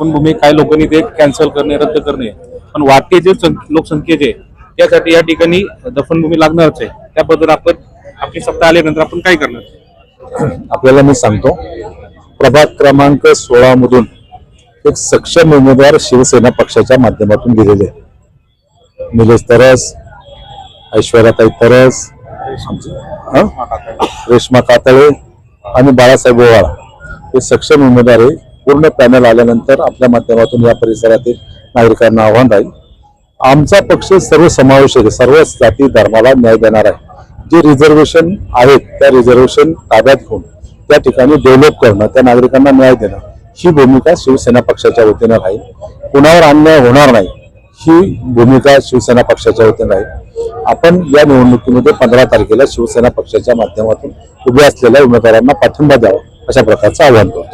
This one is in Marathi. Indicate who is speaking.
Speaker 1: दफनभूमी काही लोकांनी ते कॅन्सल करणे, रद्द करणे, पण वाढते जे लोकसंख्येचे त्यासाठी या ठिकाणी दफनभूमी लागणारच आहे. त्याबद्दल आपण आपली सत्ता आल्यानंतर आपण काय करणार?
Speaker 2: आपल्याला मी सांगतो, प्रभाग क्रमांक 16 मधून एक सक्षम उमेदवार शिवसेना पक्षाच्या माध्यमातून दिलेले निलेश तरस, ऐश्वर्याताई तरस, रेश्मा कातळे आणि बाळासाहेब ओवाळ हे सक्षम उमेदवार आहे. पूर्ण पॅनल आल्यानंतर आपल्या माध्यमातून या परिसरातील नागरिकांना आव्हान राहील. आमचा पक्ष सर्वसमावेशक आहे, सर्व जाती धर्माला न्याय देणार आहे. जे रिझर्वेशन आहेत त्या रिझर्वेशन ताब्यात घेऊन त्या ठिकाणी डेव्हलप करणं, त्या नागरिकांना न्याय देणं ही भूमिका शिवसेना पक्षाच्या वतीनं राहील. कुणावर अन्याय होणार नाही ही भूमिका शिवसेना पक्षाच्या वतीनं राहील. आपण या निवडणुकीमध्ये 15 तारखेला शिवसेना पक्षाच्या माध्यमातून उभे असलेल्या उमेदवारांना पाठिंबा द्यावा अशा प्रकारचं आवाहन करतो.